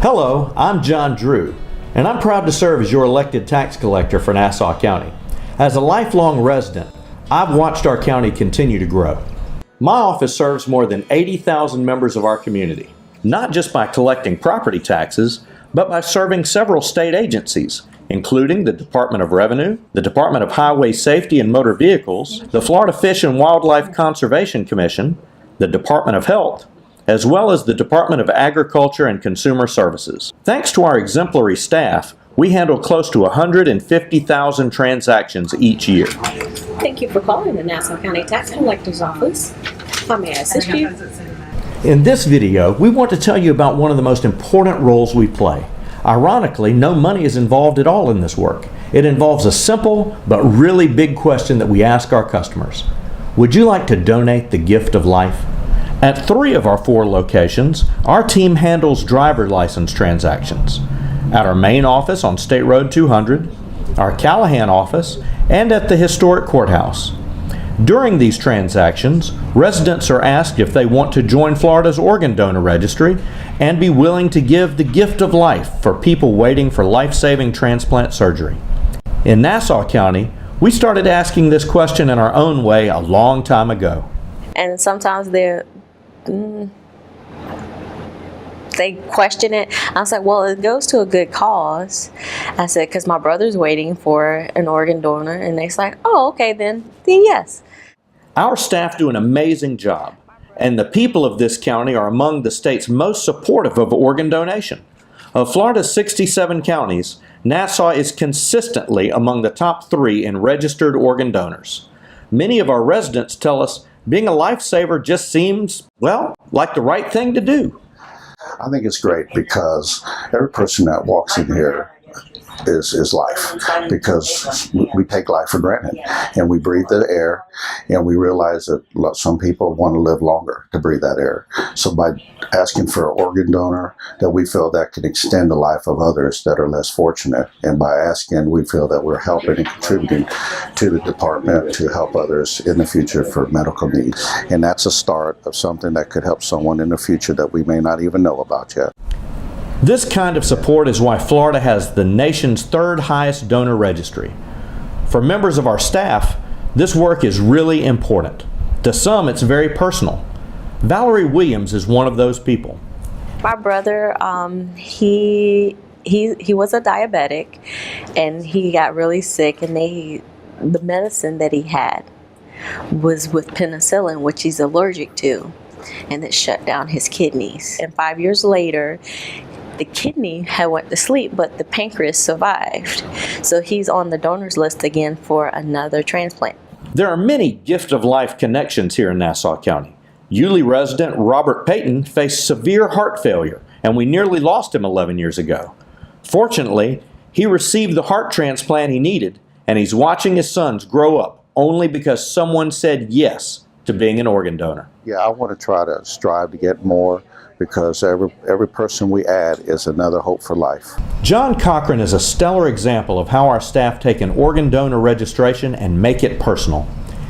Hello, I'm John Drew, and I'm proud to serve as your elected tax collector for Nassau County. As a lifelong resident, I've watched our county continue to grow. My office serves more than 80,000 members of our community, not just by collecting property taxes, but by serving several state agencies, including the Department of Revenue, the Department of Highway Safety and Motor Vehicles, the Florida Fish and Wildlife Conservation Commission, the Department of Health, as well as the Department of Agriculture and Consumer Services. Thanks to our exemplary staff, we handle close to 150,000 transactions each year. Thank you for calling the Nassau County Tax Collector's Office. How may I assist you? In this video, we want to tell you about one of the most important roles we play. Ironically, no money is involved at all in this work. It involves a simple but really big question that we ask our customers. Would you like to donate the gift of life? At 3 of our 4 locations, our team handles driver license transactions. At our main office on State Road 200, our Callahan office, and at the historic courthouse. During these transactions, residents are asked if they want to join Florida's organ donor registry and be willing to give the gift of life for people waiting for life-saving transplant surgery. In Nassau County, we started asking this question in our own way a long time ago. And sometimes they question it. I was like, well, it goes to a good cause. I said, because my brother's waiting for an organ donor. And they're like, oh, okay, then yes. Our staff do an amazing job, and the people of this county are among the state's most supportive of organ donation. Of Florida's 67 counties, Nassau is consistently among the top 3 in registered organ donors. Many of our residents tell us being a lifesaver just seems, well, like the right thing to do. I think it's great because every person that walks in here is life, because we take life for granted and we breathe the air, and we realize that some people want to live longer to breathe that air. So by asking for an organ donor, that we feel that can extend the life of others that are less fortunate, and by asking, we feel that we're helping and contributing to the department to help others in the future for medical needs. And that's a start of something that could help someone in the future that we may not even know about yet. This kind of support is why Florida has the nation's 3rd highest donor registry. For members of our staff, this work is really important. To some, it's very personal. Valerie Williams is one of those people. My brother, he was a diabetic, and he got really sick, and the medicine that he had was with penicillin, which he's allergic to, and it shut down his kidneys. And 5 years later, the kidney had went to sleep, but the pancreas survived. So he's on the donors list again for another transplant. There are many gift of life connections here in Nassau County. Yulee resident Robert Payton faced severe heart failure, and we nearly lost him 11 years ago. Fortunately, he received the heart transplant he needed, and he's watching his sons grow up only because someone said yes to being an organ donor. Yeah, I want to try to strive to get more, because every person we add is another hope for life. John Cochran is a stellar example of how our staff take an organ donor registration and make it personal.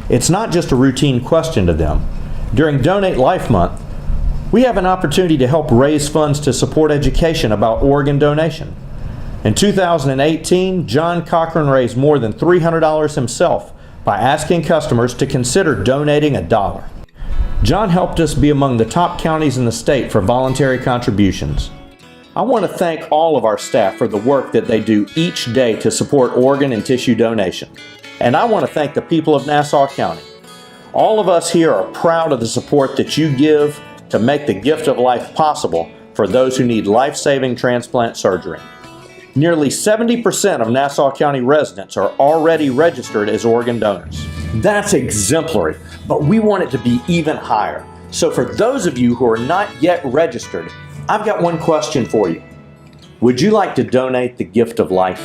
It's not just a routine question to them. During Donate Life Month, we have an opportunity to help raise funds to support education about organ donation. In 2018, John Cochran raised more than $300 himself by asking customers to consider donating $1. John helped us be among the top counties in the state for voluntary contributions. I want to thank all of our staff for the work that they do each day to support organ and tissue donation. And I want to thank the people of Nassau County. All of us here are proud of the support that you give to make the gift of life possible for those who need life-saving transplant surgery. Nearly 70% of Nassau County residents are already registered as organ donors. That's exemplary, but we want it to be even higher. So for those of you who are not yet registered, I've got one question for you. Would you like to donate the gift of life?